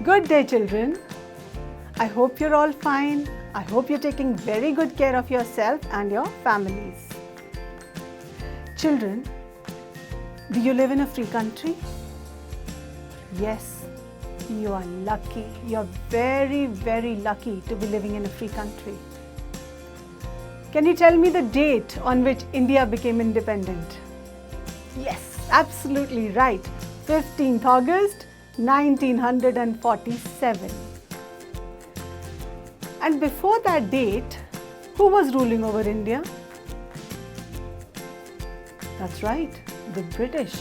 Good day, children. I hope you're all fine. I hope you're taking very good care of yourself and your families. Children, do you live in a free country? Yes, you are lucky. You're very, very lucky to be living in a free country. Can you tell me the date on which India became independent? Yes, absolutely right. 15th August 1947. And before that date, who was ruling over India? That's right, the British.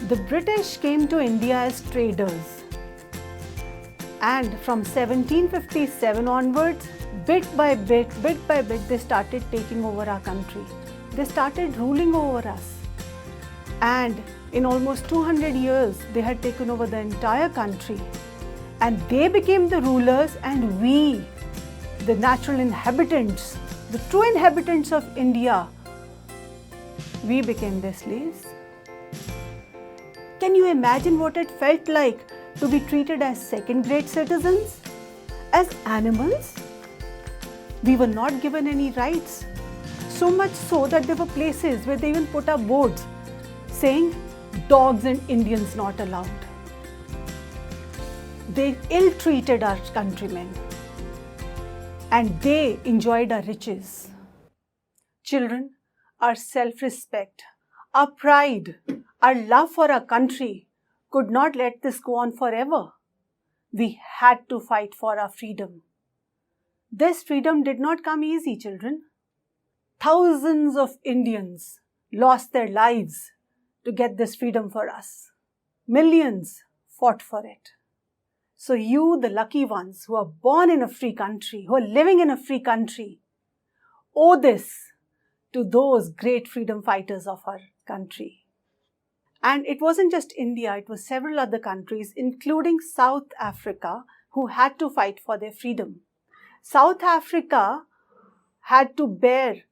The British came to India as traders. And from 1757 onwards, bit by bit, they started taking over our country. They started ruling over us. And in almost 200 years, they had taken over the entire country. And they became the rulers, and we, the natural inhabitants, the true inhabitants of India, we became their slaves. Can you imagine what it felt like to be treated as second-grade citizens? As animals? We were not given any rights. So much so that there were places where they even put up boards saying, dogs and Indians not allowed. They ill-treated our countrymen, and they enjoyed our riches. Children, our self-respect, our pride, our love for our country could not let this go on forever. We had to fight for our freedom. This freedom did not come easy, children. Thousands of Indians lost their lives to get this freedom for us. Millions fought for it. So you, the lucky ones who are born in a free country, who are living in a free country, owe this to those great freedom fighters of our country. And it wasn't just India, it was several other countries, including South Africa, who had to fight for their freedom. South Africa had to bear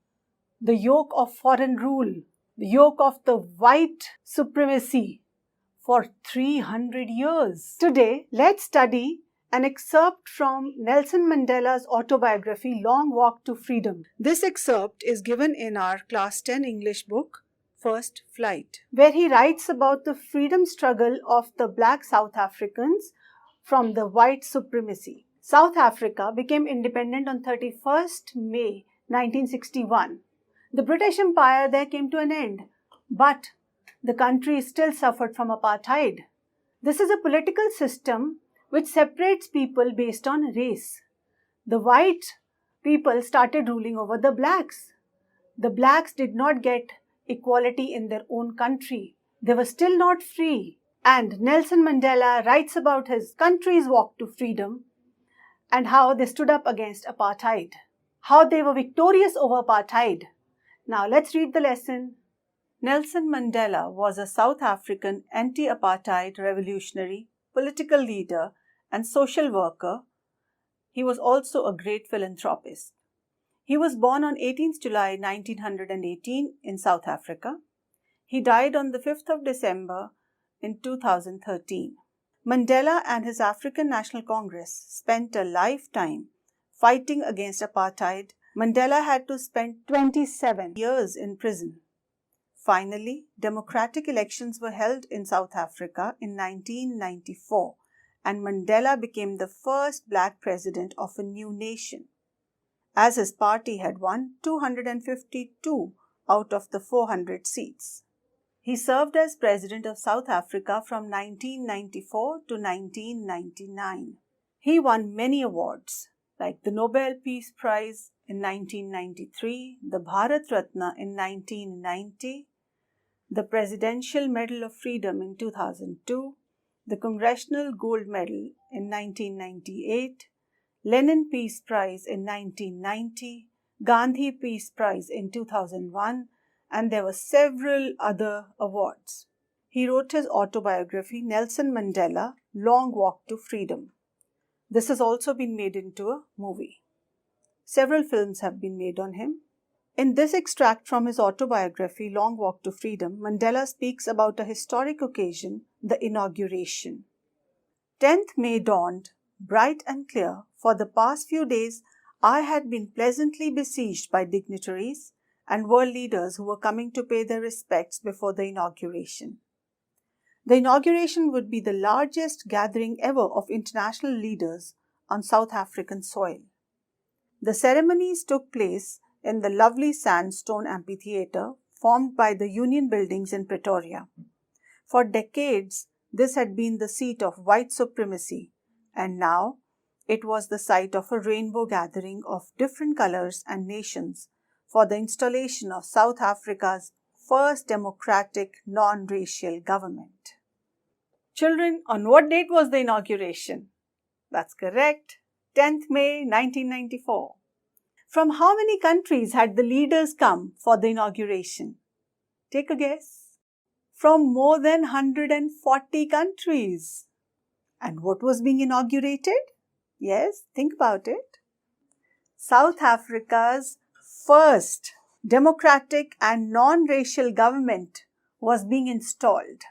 the yoke of foreign rule, the yoke of the white supremacy for 300 years. Today, let's study an excerpt from Nelson Mandela's autobiography, Long Walk to Freedom. This excerpt is given in our Class 10 English book, First Flight, where he writes about the freedom struggle of the black South Africans from the white supremacy. South Africa became independent on 31st May 1961. The British Empire there came to an end, but the country still suffered from apartheid. This is a political system which separates people based on race. The white people started ruling over the blacks. The blacks did not get equality in their own country. They were still not free. And Nelson Mandela writes about his country's walk to freedom and how they stood up against apartheid, how they were victorious over apartheid. Now let's read the lesson. Nelson Mandela was a South African anti-apartheid revolutionary, political leader, and social worker. He was also a great philanthropist. He was born on 18th July 1918 in South Africa. He died on the 5th of December in 2013. Mandela and his African National Congress spent a lifetime fighting against apartheid. Mandela had to spend 27 years in prison. Finally, democratic elections were held in South Africa in 1994, and Mandela became the first black president of a new nation, as his party had won 252 out of the 400 seats. He served as president of South Africa from 1994 to 1999. He won many awards, like the Nobel Peace Prize in 1993, the Bharat Ratna in 1990, the Presidential Medal of Freedom in 2002, the Congressional Gold Medal in 1998, Lenin Peace Prize in 1990, Gandhi Peace Prize in 2001, and there were several other awards. He wrote his autobiography, Nelson Mandela, Long Walk to Freedom. This has also been made into a movie. Several films have been made on him. In this extract from his autobiography, Long Walk to Freedom, Mandela speaks about a historic occasion, the inauguration. 10th May dawned, bright and clear. For the past few days, I had been pleasantly besieged by dignitaries and world leaders who were coming to pay their respects before the inauguration. The inauguration would be the largest gathering ever of international leaders on South African soil. The ceremonies took place in the lovely sandstone amphitheatre formed by the Union Buildings in Pretoria. For decades, this had been the seat of white supremacy, and now it was the site of a rainbow gathering of different colors and nations for the installation of South Africa's first democratic non-racial government. Children, on what date was the inauguration? That's correct, 10th May 1994. From how many countries had the leaders come for the inauguration? Take a guess. From more than 140 countries. And what was being inaugurated? Yes, think about it. South Africa's first democratic and non-racial government was being installed.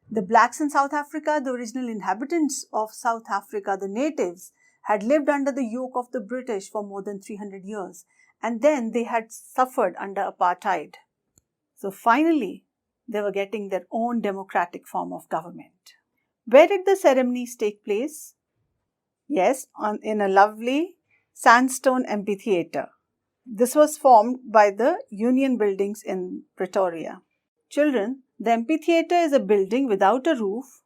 The blacks in South Africa, the original inhabitants of South Africa, the natives, had lived under the yoke of the British for more than 300 years, and then they had suffered under apartheid. So finally, they were getting their own democratic form of government. Where did the ceremonies take place? Yes, in a lovely sandstone amphitheatre. This was formed by the Union Buildings in Pretoria. Children, the amphitheatre is a building without a roof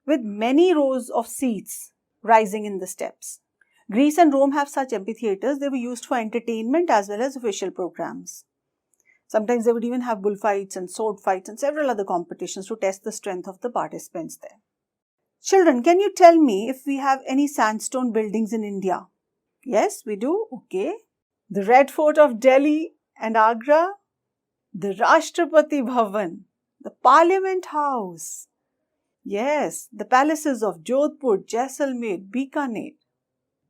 with many rows of seats rising in the steps. Greece and Rome have such amphitheatres. They were used for entertainment as well as official programs. Sometimes they would even have bullfights and sword fights and several other competitions to test the strength of the participants there. Children, can you tell me if we have any sandstone buildings in India? Yes, we do. Okay. The Red Fort of Delhi and Agra, the Rashtrapati Bhavan, the Parliament House. Yes, the palaces of Jodhpur, Jaisalmer, Bikaner.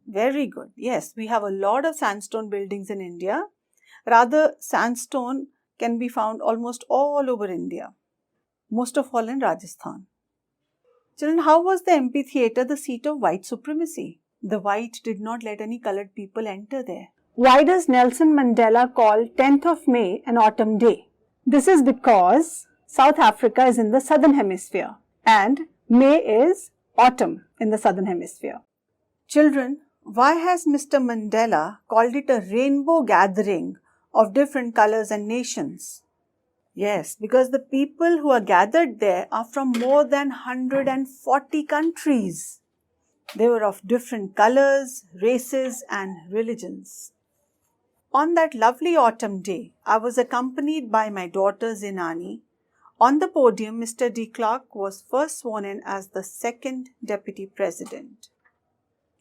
Very good. Yes, we have a lot of sandstone buildings in India. Rather, sandstone can be found almost all over India, most of all in Rajasthan. Children, how was the amphitheatre the seat of white supremacy? The white did not let any colored people enter there. Why does Nelson Mandela call 10th of May an autumn day? This is because South Africa is in the southern hemisphere and May is autumn in the southern hemisphere. Children, why has Mr. Mandela called it a rainbow gathering of different colors and nations? Yes, because the people who are gathered there are from more than 140 countries. They were of different colors, races, and religions. On that lovely autumn day, I was accompanied by my daughter Zinani. On the podium, Mr. de Klerk was first sworn in as the second deputy president.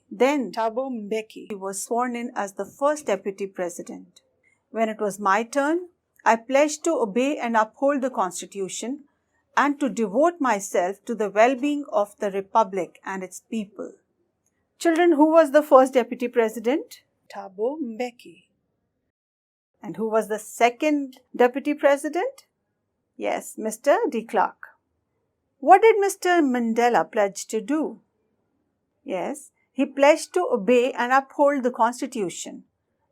Then Thabo Mbeki was sworn in as the first deputy president. When it was my turn, I pledged to obey and uphold the Constitution and to devote myself to the well-being of the Republic and its people. Children, who was the first deputy president? Thabo Mbeki. And who was the second deputy president? Yes, Mr. de Klerk. What did Mr. Mandela pledge to do? Yes, he pledged to obey and uphold the Constitution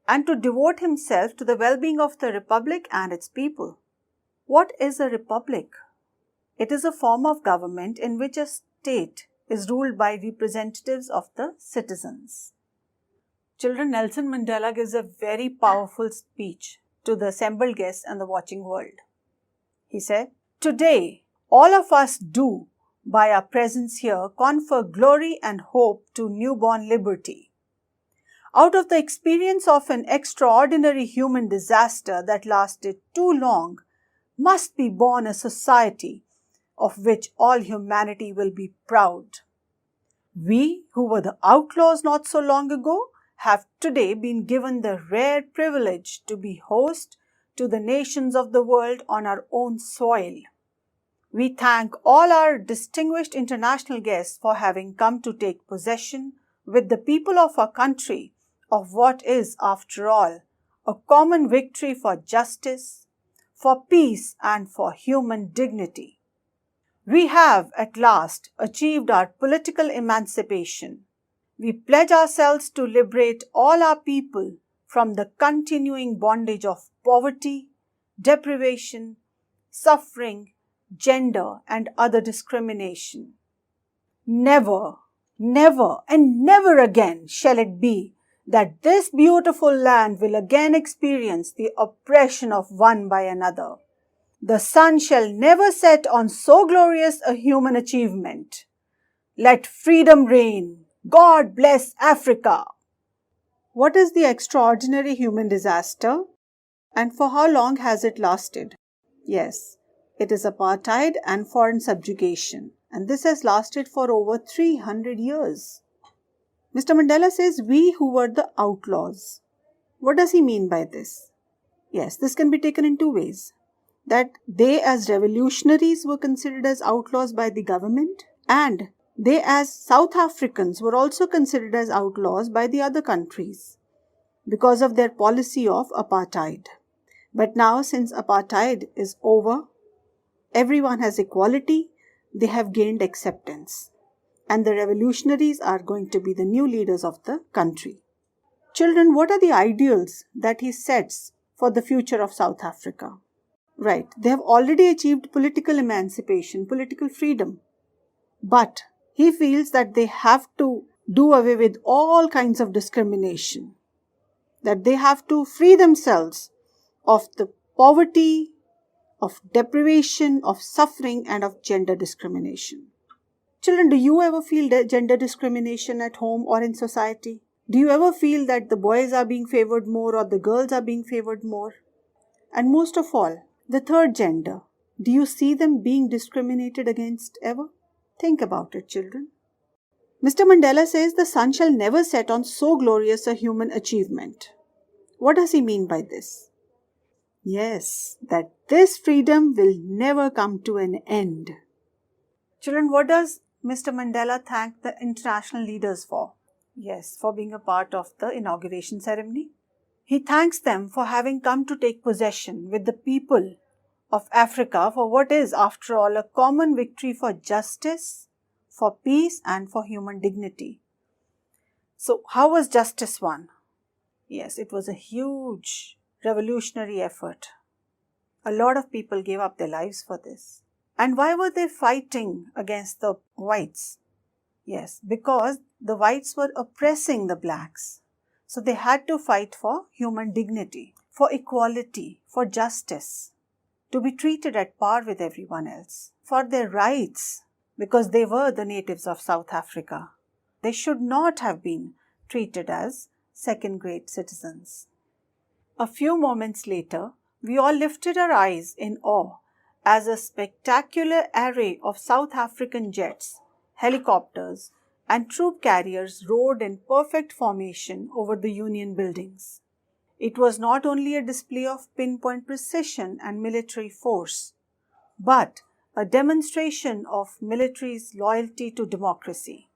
and to devote himself to the well-being of the Republic and its people. What is a republic? It is a form of government in which a state is ruled by representatives of the citizens. Children, Nelson Mandela gives a very powerful speech to the assembled guests and the watching world. He said, "Today, all of us do, by our presence here, confer glory and hope to newborn liberty. Out of the experience of an extraordinary human disaster that lasted too long, must be born a society of which all humanity will be proud. We, who were the outlaws not so long ago, have today been given the rare privilege to be host to the nations of the world on our own soil. We thank all our distinguished international guests for having come to take possession with the people of our country of what is, after all, a common victory for justice, for peace, and for human dignity. We have at last achieved our political emancipation. We pledge ourselves to liberate all our people from the continuing bondage of poverty, deprivation, suffering, gender, and other discrimination. Never, never, and never again shall it be that this beautiful land will again experience the oppression of one by another. The sun shall never set on so glorious a human achievement. Let freedom reign. God bless Africa. What is the extraordinary human disaster, and for how long has it lasted? Yes, it is apartheid and foreign subjugation, and this has lasted for over 300 years. Mr. Mandela says we who were the outlaws. What does he mean by this? Yes, this can be taken in two ways. That they as revolutionaries were considered as outlaws by the government, and they as South Africans were also considered as outlaws by the other countries because of their policy of apartheid. But now, since apartheid is over, everyone has equality, they have gained acceptance, and the revolutionaries are going to be the new leaders of the country. Children, what are the ideals that he sets for the future of South Africa? Right, they have already achieved political emancipation, political freedom. But he feels that they have to do away with all kinds of discrimination, that they have to free themselves of the poverty, of deprivation, of suffering, and of gender discrimination. Children, do you ever feel gender discrimination at home or in society? Do you ever feel that the boys are being favored more or the girls are being favored more? And most of all, the third gender, do you see them being discriminated against ever? Think about it, children. Mr. Mandela says the sun shall never set on so glorious a human achievement. What does he mean by this? Yes, that this freedom will never come to an end. Children, what does Mr. Mandela thank the international leaders for? Yes, for being a part of the inauguration ceremony. He thanks them for having come to take possession with the people of Africa for what is, after all, a common victory for justice, for peace, and for human dignity. So, how was justice won? Yes, it was a huge revolutionary effort. A lot of people gave up their lives for this. And why were they fighting against the whites? Yes, because the whites were oppressing the blacks. So they had to fight for human dignity, for equality, for justice, to be treated at par with everyone else, for their rights, because they were the natives of South Africa. They should not have been treated as second-grade citizens. A few moments later, we all lifted our eyes in awe as a spectacular array of South African jets, helicopters, and troop carriers roared in perfect formation over the Union buildings. It was not only a display of pinpoint precision and military force, but a demonstration of military's loyalty to democracy,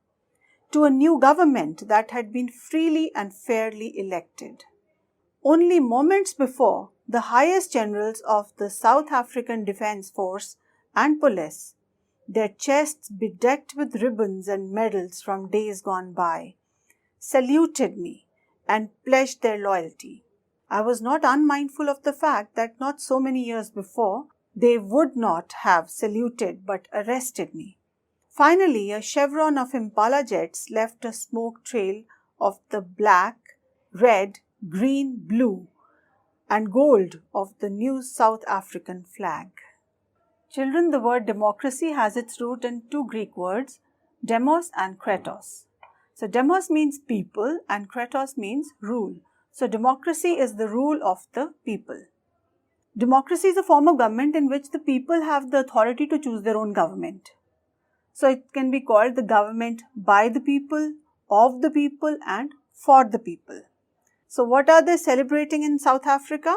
to a new government that had been freely and fairly elected. Only moments before, the highest generals of the South African Defence Force and police, their chests bedecked with ribbons and medals from days gone by, saluted me and pledged their loyalty. I was not unmindful of the fact that not so many years before, they would not have saluted but arrested me. Finally, a chevron of Impala jets left a smoke trail of the black, red, green, blue, and gold of the new South African flag. Children, the word democracy has its root in two Greek words, demos and kratos. So demos means people and kratos means rule. So democracy is the rule of the people. Democracy is a form of government in which the people have the authority to choose their own government. So it can be called the government by the people, of the people, and for the people. So what are they celebrating in South Africa?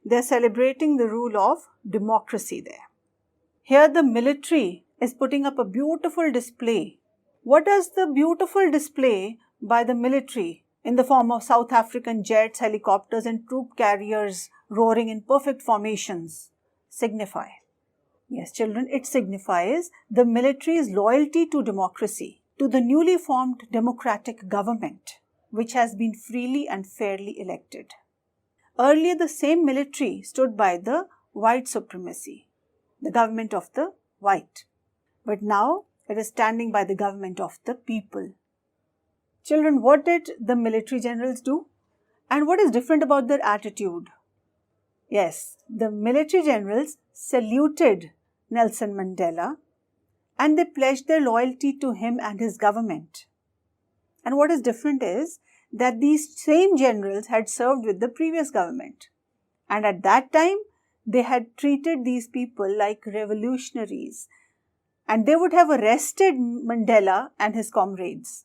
They are celebrating the rule of democracy there. Here the military is putting up a beautiful display. What does the beautiful display by the military in the form of South African jets, helicopters, and troop carriers roaring in perfect formations signify? Yes, children, it signifies the military's loyalty to democracy, to the newly formed democratic government, which has been freely and fairly elected. Earlier, the same military stood by the white supremacy, the government of the white. But now it is standing by the government of the people. Children, what did the military generals do? And what is different about their attitude? Yes, the military generals saluted Nelson Mandela and they pledged their loyalty to him and his government. And what is different is that these same generals had served with the previous government. And at that time, they had treated these people like revolutionaries and they would have arrested Mandela and his comrades.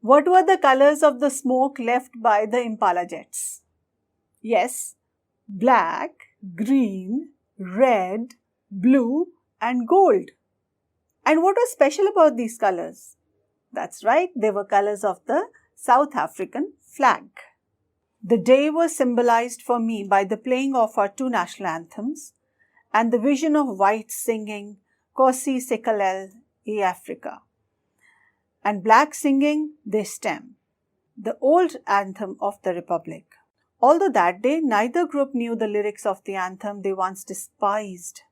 What were the colors of the smoke left by the Impala jets? Yes, black, green, red, blue and gold. And what was special about these colors? That's right, they were colors of the South African flag. The day was symbolized for me by the playing of our two national anthems and the vision of whites singing Nkosi Sikelel' iAfrika and blacks singing De Stem, the old anthem of the Republic. Although that day neither group knew the lyrics of the anthem they once despised,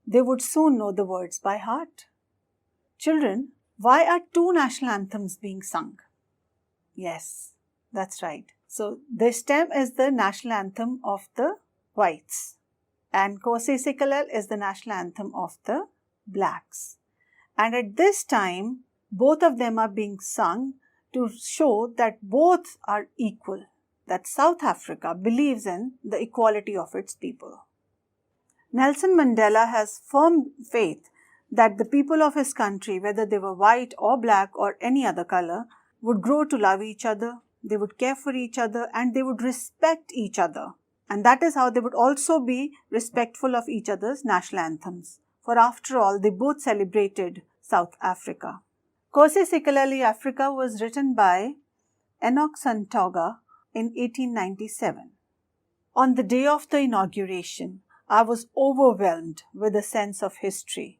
they would soon know the words by heart. Children, why are two national anthems being sung? Yes, that's right. So, De Stem is the national anthem of the whites and Nkosi Sikelel' is the national anthem of the blacks. And at this time, both of them are being sung to show that both are equal, that South Africa believes in the equality of its people. Nelson Mandela has firm faith that the people of his country, whether they were white or black or any other color, would grow to love each other, they would care for each other and they would respect each other. And that is how they would also be respectful of each other's national anthems. For after all, they both celebrated South Africa. Nkosi Sikelel' iAfrika was written by Enoch Santoga in 1897. On the day of the inauguration, I was overwhelmed with a sense of history.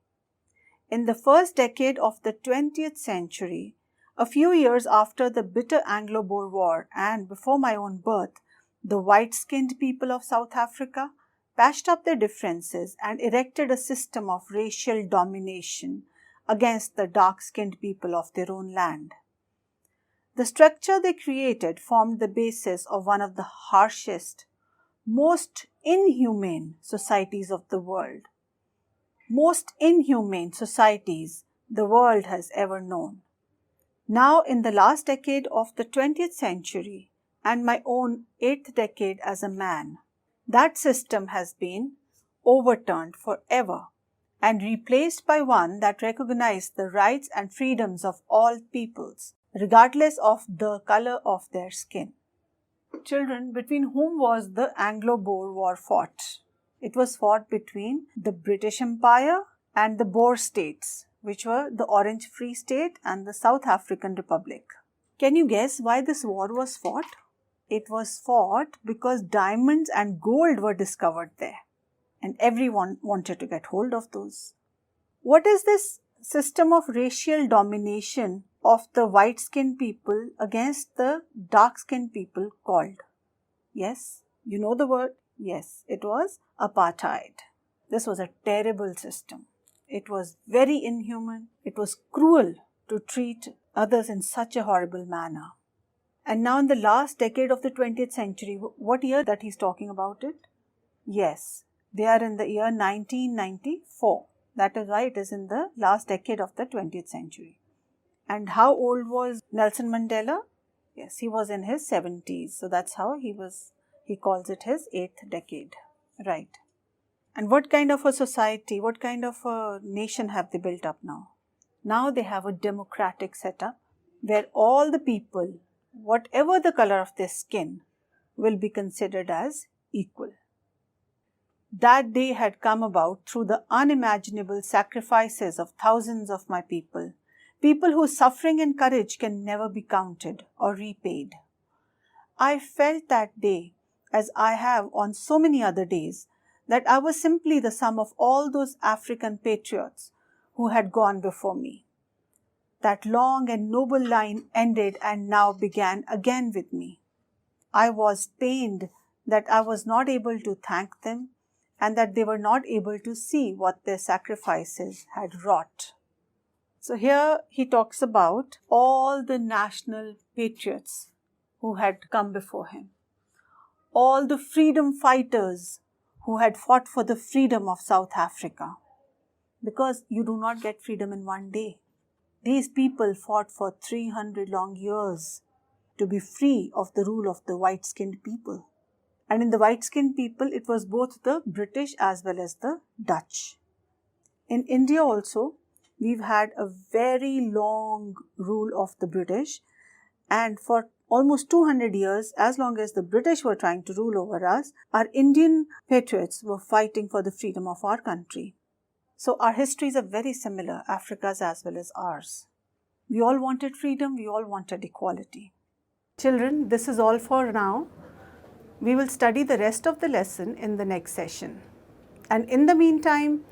In the first decade of the 20th century, a few years after the bitter Anglo-Boer War and before my own birth, the white-skinned people of South Africa patched up their differences and erected a system of racial domination against the dark-skinned people of their own land. The structure they created formed the basis of one of the harshest, most inhumane societies of the world. Most inhumane societies the world has ever known. Now, in the last decade of the 20th century and my own 8th decade as a man, that system has been overturned forever and replaced by one that recognized the rights and freedoms of all peoples, regardless of the color of their skin. Children, between whom was the Anglo-Boer War fought? It was fought between the British Empire and the Boer states, which were the Orange Free State and the South African Republic. Can you guess why this war was fought? It was fought because diamonds and gold were discovered there, and everyone wanted to get hold of those. What is this system of racial domination of the white-skinned people against the dark-skinned people called? Yes, you know the word? Yes, it was apartheid. This was a terrible system. It was very inhuman. It was cruel to treat others in such a horrible manner. And now in the last decade of the 20th century, what year that he's talking about it? Yes, they are in the year 1994. That is why it is in the last decade of the 20th century. And how old was Nelson Mandela? Yes, he was in his 70s. So that's how he calls it his 8th decade. Right. And what kind of a society, what kind of a nation have they built up now? Now they have a democratic setup where all the people, whatever the color of their skin, will be considered as equal. That day had come about through the unimaginable sacrifices of thousands of my people, people whose suffering and courage can never be counted or repaid. I felt that day, as I have on so many other days, that I was simply the sum of all those African patriots who had gone before me. That long and noble line ended and now began again with me. I was pained that I was not able to thank them and that they were not able to see what their sacrifices had wrought. So here he talks about all the national patriots who had come before him, all the freedom fighters who had fought for the freedom of South Africa. Because you do not get freedom in one day. These people fought for 300 long years to be free of the rule of the white-skinned people. And in the white-skinned people, it was both the British as well as the Dutch. In India also, we've had a very long rule of the British, and for almost 200 years, as long as the British were trying to rule over us, our Indian patriots were fighting for the freedom of our country. So our histories are very similar, Africa's as well as ours. We all wanted freedom, we all wanted equality. Children, this is all for now. We will study the rest of the lesson in the next session. And in the meantime,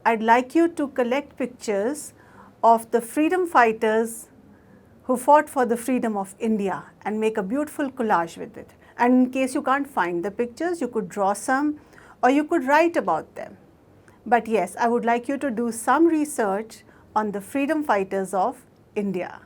I'd like you to collect pictures of the freedom fighters who fought for the freedom of India and make a beautiful collage with it. And in case you can't find the pictures, you could draw some or you could write about them. But yes, I would like you to do some research on the freedom fighters of India.